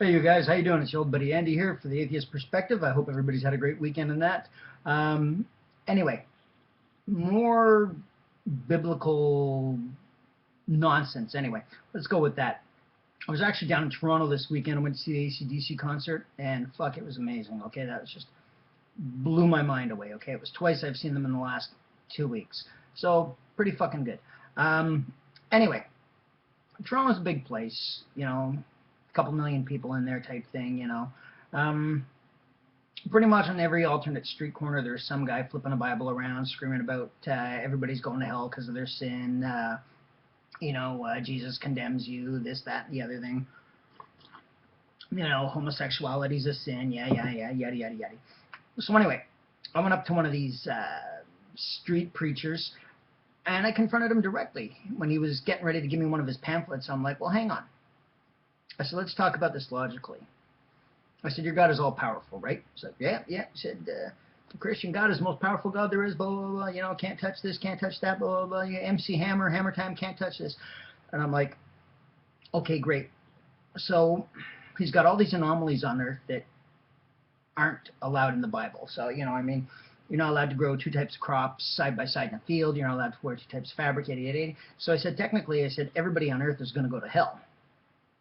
Hey you guys, how you doing? It's your old buddy Andy here for the Atheist Perspective. I hope everybody's had a great weekend in that. Anyway, more biblical nonsense. Anyway, let's go with that. I was actually down in Toronto this weekend. I went to see the AC/DC concert, and fuck, it was amazing. Okay, that was just blew my mind away. Okay, it was twice I've seen them in the last 2 weeks, so pretty fucking good. Anyway, Toronto's a big place, a couple million people in there type thing, Um, Pretty much on every alternate street corner, there's some guy flipping a Bible around, screaming about everybody's going to hell because of their sin. Jesus condemns you, this, that, and the other thing. Homosexuality's a sin, yeah, yada, yada, yada. So anyway, I went up to one of these street preachers, and I confronted him directly when he was getting ready to give me one of his pamphlets. I'm like, well, hang on. I said, let's talk about this logically. I said, your God is all powerful, right? He said, yeah. He said, the Christian God is the most powerful God there is, blah, blah, blah, can't touch this, can't touch that, blah, blah, blah. MC Hammer, Hammer Time, can't touch this. And I'm like, okay, great. So he's got all these anomalies on earth that aren't allowed in the Bible. So, you're not allowed to grow two types of crops side by side in a field. You're not allowed to wear two types of fabric, yada, yada, yada. So I said, technically, everybody on earth is going to go to hell.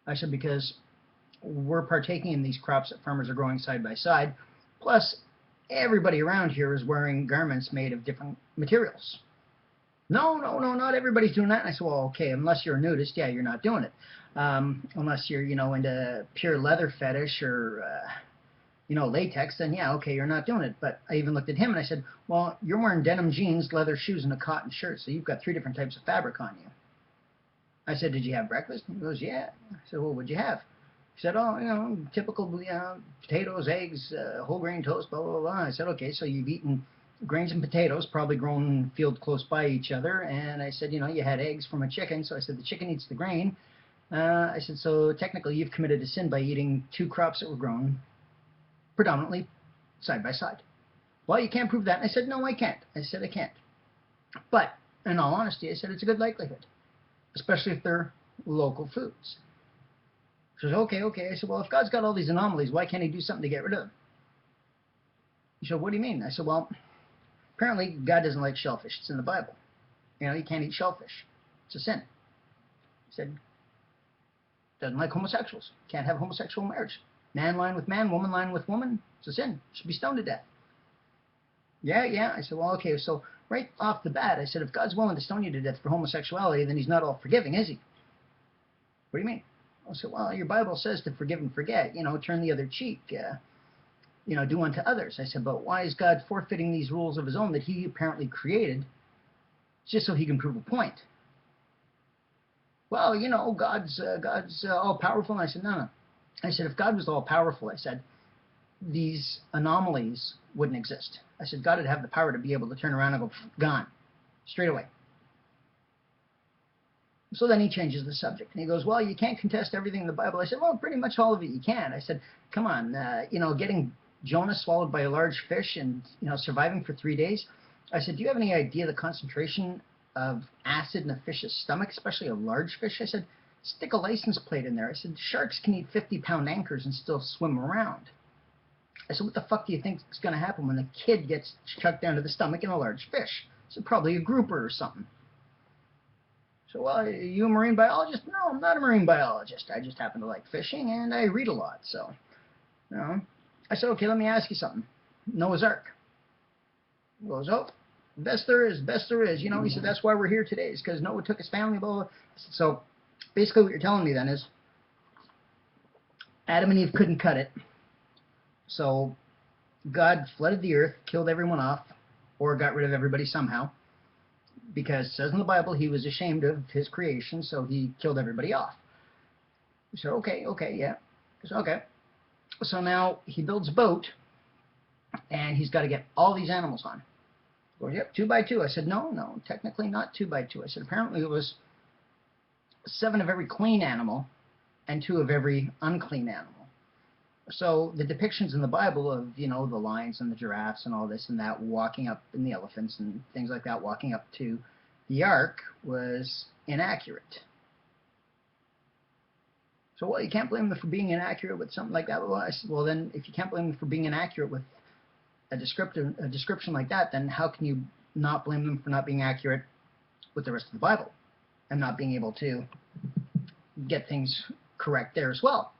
I said, because we're partaking in these crops that farmers are growing side by side, plus everybody around here is wearing garments made of different materials. No, not everybody's doing that. And I said, well, okay, unless you're a nudist, yeah, you're not doing it. Unless you're, into pure leather fetish or, latex, then yeah, okay, you're not doing it. But I even looked at him and I said, well, you're wearing denim jeans, leather shoes, and a cotton shirt, so you've got 3 different types of fabric on you. I said, did you have breakfast? He goes, yeah. I said, well, what'd you have? He said, oh, typical, potatoes, eggs, whole grain toast, blah, blah, blah. I said, okay, so you've eaten grains and potatoes, probably grown field close by each other. And I said, you had eggs from a chicken. So I said, the chicken eats the grain. I said, so technically you've committed a sin by eating 2 crops that were grown predominantly side by side. Well, you can't prove that. And I said, no, I can't. I said, I can't. But in all honesty, I said, it's a good likelihood, especially if they're local foods. She says, okay. I said, well, if God's got all these anomalies, why can't he do something to get rid of them? He said, what do you mean? I said, well, apparently God doesn't like shellfish. It's in the Bible. You can't eat shellfish. It's a sin. He said, doesn't like homosexuals. Can't have homosexual marriage. Man lying with man, woman lying with woman, it's a sin. Should be stoned to death. Yeah. I said, well, okay, so right off the bat, I said, if God's willing to stone you to death for homosexuality, then he's not all forgiving, is he? What do you mean? I said, well, your Bible says to forgive and forget, turn the other cheek, do unto others. I said, but why is God forfeiting these rules of his own that he apparently created just so he can prove a point? Well, God's all powerful. And I said, no. I said, if God was all powerful, I said, these anomalies wouldn't exist. I said, God would have the power to be able to turn around and go, gone, straight away. So then he changes the subject. And he goes, well, you can't contest everything in the Bible. I said, well, pretty much all of it you can. I said, come on, getting Jonah swallowed by a large fish and, surviving for 3 days. I said, do you have any idea the concentration of acid in a fish's stomach, especially a large fish? I said, stick a license plate in there. I said, sharks can eat 50-pound anchors and still swim around. I said, what the fuck do you think is going to happen when the kid gets chucked down to the stomach in a large fish? I said, probably a grouper or something. So, well, are you a marine biologist? No, I'm not a marine biologist. I just happen to like fishing, and I read a lot. So, I said, okay, let me ask you something. Noah's Ark. He goes, oh, best there is. He said, that's why we're here today, is because Noah took his family, blah, blah. I said, so, basically what you're telling me then is Adam and Eve couldn't cut it. So, God flooded the earth, killed everyone off, or got rid of everybody somehow. Because it says in the Bible he was ashamed of his creation, so he killed everybody off. He said, okay, yeah. He said, okay. So now he builds a boat, and he's got to get all these animals on. He goes, yep, 2 by 2. I said, no, technically not 2 by 2. I said, apparently it was 7 of every clean animal and 2 of every unclean animal. So the depictions in the Bible of, the lions and the giraffes and all this and that walking up, and the elephants and things like that walking up to the ark was inaccurate. So, well, you can't blame them for being inaccurate with something like that. Well, I said, well, then if you can't blame them for being inaccurate with a description like that, then how can you not blame them for not being accurate with the rest of the Bible and not being able to get things correct there as well?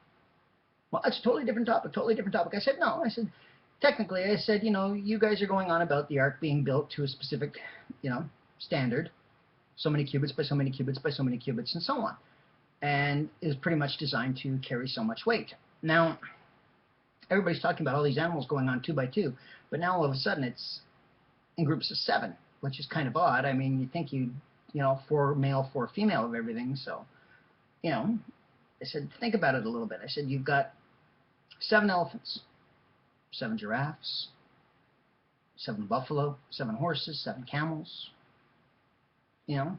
Well, that's a totally different topic, totally different topic. I said, no. I said, technically, I said, you know, you guys are going on about the ark being built to a specific, you know, standard, so many cubits by so many cubits by so many cubits and so on, and is pretty much designed to carry so much weight. Now, everybody's talking about all these animals going on 2 by 2, but now all of a sudden it's in groups of 7, which is kind of odd. I mean, you think you know, 4 male, 4 female of everything, so, you know, I said, think about it a little bit. I said, you've got 7 elephants, 7 giraffes, 7 buffalo, 7 horses, 7 camels, you know,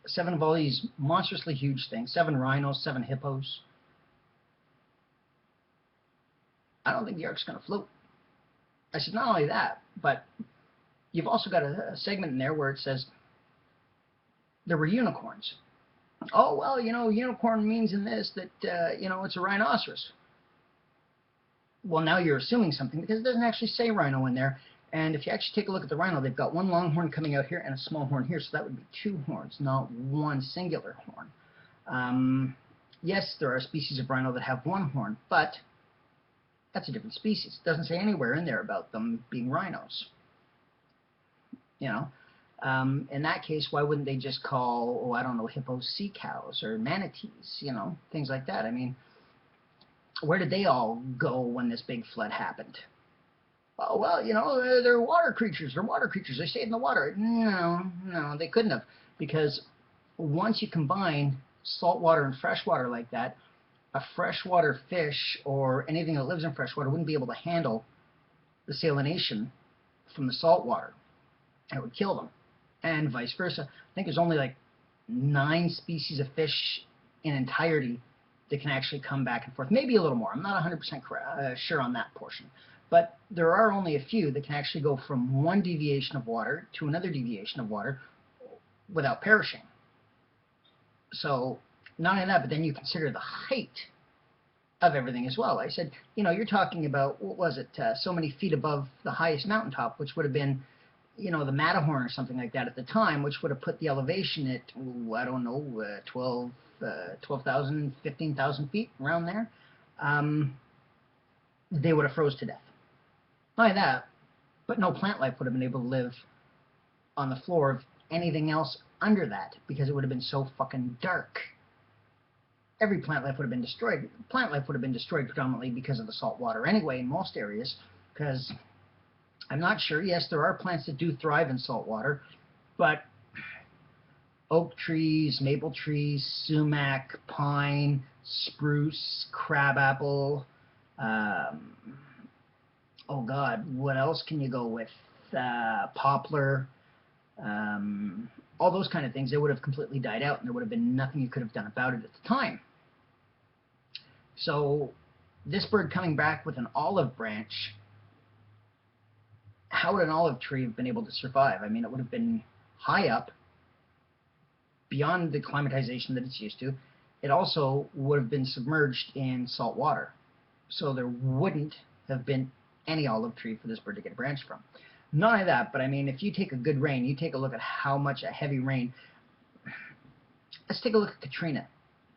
7 of all these monstrously huge things, 7 rhinos, 7 hippos. I don't think the ark's going to float. I said, not only that, but you've also got a segment in there where it says there were unicorns. Oh, well, you know, unicorn means in this that, you know, it's a rhinoceros. Well, now you're assuming something because it doesn't actually say rhino in there. And if you actually take a look at the rhino, they've got 1 long horn coming out here and a small horn here, so that would be 2 horns, not 1 singular horn. Yes, there are species of rhino that have 1 horn, but that's a different species. It doesn't say anywhere in there about them being rhinos. You know, in that case, why wouldn't they just call, oh, I don't know, hippos sea cows or manatees, you know, things like that? I mean, where did they all go when this big flood happened? Oh, well, you know, they're water creatures. They're water creatures. They stayed in the water. No, they couldn't have. Because once you combine salt water and fresh water like that, a freshwater fish or anything that lives in freshwater wouldn't be able to handle the salination from the salt water. It would kill them. And vice versa. I think there's only like 9 species of fish in entirety that can actually come back and forth. Maybe a little more. I'm not 100% sure on that portion. But there are only a few that can actually go from one deviation of water to another deviation of water without perishing. So, not only that, but then you consider the height of everything as well. I said, you know, you're talking about, what was it, so many feet above the highest mountaintop, which would have been, you know, the Matterhorn or something like that at the time, which would have put the elevation at, I don't know, 12,000, 15,000 feet, around there. They would have froze to death. Not only that, but no plant life would have been able to live on the floor of anything else under that, because it would have been so fucking dark. Every plant life would have been destroyed. Plant life would have been destroyed predominantly because of the salt water anyway in most areas, because I'm not sure. Yes, there are plants that do thrive in salt water, but oak trees, maple trees, sumac, pine, spruce, crabapple, oh God, what else can you go with? Poplar, all those kind of things, they would have completely died out and there would have been nothing you could have done about it at the time. So this bird coming back with an olive branch, how would an olive tree have been able to survive? I mean, it would have been high up, beyond the climatization that it's used to. It also would have been submerged in salt water. So there wouldn't have been any olive tree for this bird to get a branch from. Not only that, but I mean, if you take a good rain, you take a look at how much a heavy rain. Let's take a look at Katrina.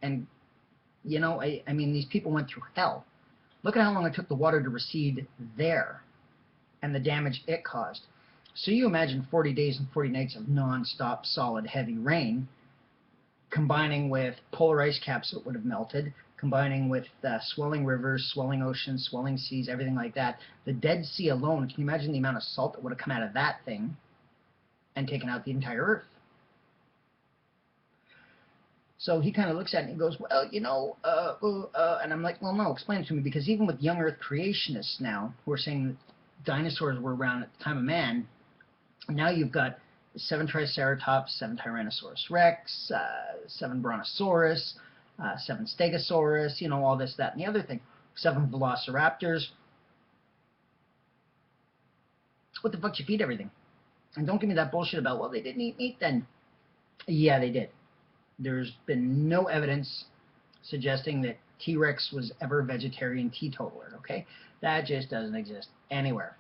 And, you know, I mean, these people went through hell. Look at how long it took the water to recede there and the damage it caused. So you imagine 40 days and 40 nights of non-stop solid heavy rain, combining with polar ice caps that would have melted, combining with swelling rivers, swelling oceans, swelling seas, everything like that. The Dead Sea alone, can you imagine the amount of salt that would have come out of that thing and taken out the entire Earth? So he kind of looks at it and he goes, well, you know, and I'm like, well, no, explain it to me, because even with young Earth creationists now, who are saying that dinosaurs were around at the time of man, now you've got 7 Triceratops, 7 Tyrannosaurus Rex, 7 Brontosaurus, 7 Stegosaurus, you know, all this, that, and the other thing. 7 Velociraptors. What the fuck did you feed everything? And don't give me that bullshit about, well, they didn't eat meat then. Yeah, they did. There's been no evidence suggesting that T-Rex was ever a vegetarian teetotaler, okay? That just doesn't exist anywhere.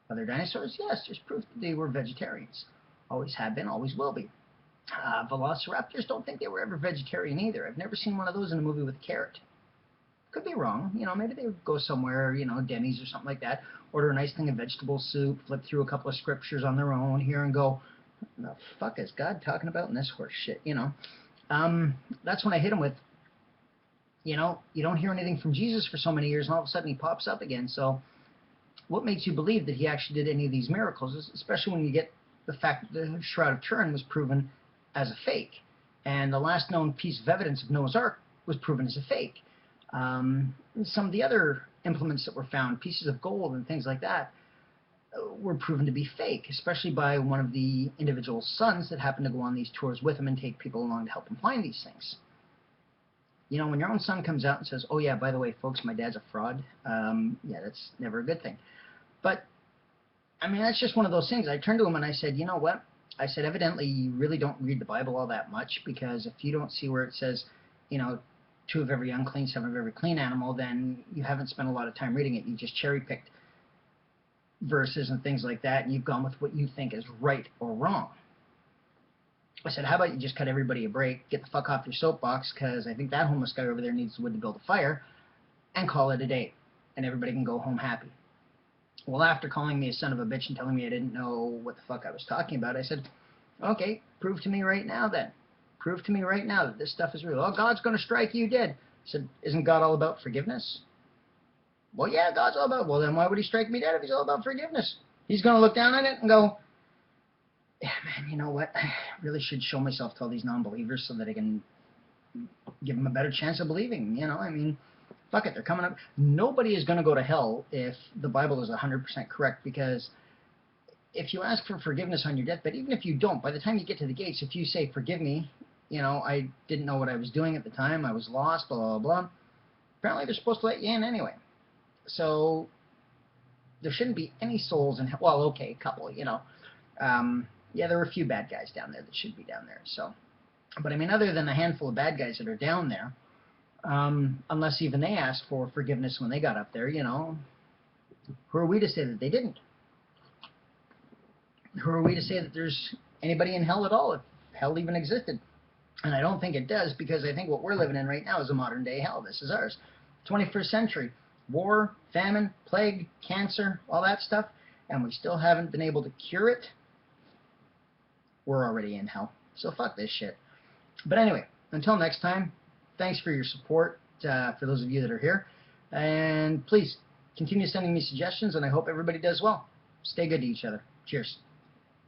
Other dinosaurs, yes, there's proof that they were vegetarians. Always have been, always will be. Velociraptors, don't think they were ever vegetarian either. I've never seen one of those in a movie with a carrot. Could be wrong. Maybe they would go somewhere, Denny's or something like that, order a nice thing of vegetable soup, flip through a couple of scriptures on their own here and go, the fuck is God talking about in this horse shit, That's when I hit him with, you don't hear anything from Jesus for so many years, and all of a sudden he pops up again. So what makes you believe that he actually did any of these miracles, especially when you get the fact that the Shroud of Turin was proven as a fake, and the last known piece of evidence of Noah's Ark was proven as a fake. Some of the other implements that were found, pieces of gold and things like that, were proven to be fake, especially by one of the individual sons that happened to go on these tours with him and take people along to help him find these things. When your own son comes out and says, oh yeah, by the way, folks, my dad's a fraud, yeah, that's never a good thing. But, that's just one of those things. I turned to him and I said, you know what? I said, evidently you really don't read the Bible all that much, because if you don't see where it says, 2 of every unclean, 7 of every clean animal, then you haven't spent a lot of time reading it. You just cherry-picked verses and things like that, and you've gone with what you think is right or wrong. I said, how about you just cut everybody a break, get the fuck off your soapbox, because I think that homeless guy over there needs wood to build a fire, and call it a day, and everybody can go home happy. Well, after calling me a son of a bitch and telling me I didn't know what the fuck I was talking about, I said, okay, prove to me right now then. Prove to me right now that this stuff is real. Oh, God's going to strike you dead. I said, isn't God all about forgiveness? Well, yeah, God's all about. Well, then why would he strike me dead if he's all about forgiveness? He's going to look down on it and go, yeah, man, you know what? I really should show myself to all these non-believers so that I can give them a better chance of believing. Fuck it, they're coming up. Nobody is going to go to hell if the Bible is 100% correct, because if you ask for forgiveness on your deathbed, even if you don't, by the time you get to the gates, if you say, forgive me, I didn't know what I was doing at the time, I was lost, blah, blah, blah, apparently they're supposed to let you in anyway. So there shouldn't be any souls in hell. Well, okay, a couple, yeah, there were a few bad guys down there that should be down there. So, but other than a handful of bad guys that are down there, unless even they asked for forgiveness when they got up there, who are we to say that they didn't? Who are we to say that there's anybody in hell at all, if hell even existed? And I don't think it does, because I think what we're living in right now is a modern day hell. This is ours. 21st century. War, famine, plague, cancer, all that stuff, and we still haven't been able to cure it. We're already in hell. So fuck this shit. But anyway, until next time, thanks for your support, for those of you that are here. And please, continue sending me suggestions, and I hope everybody does well. Stay good to each other. Cheers.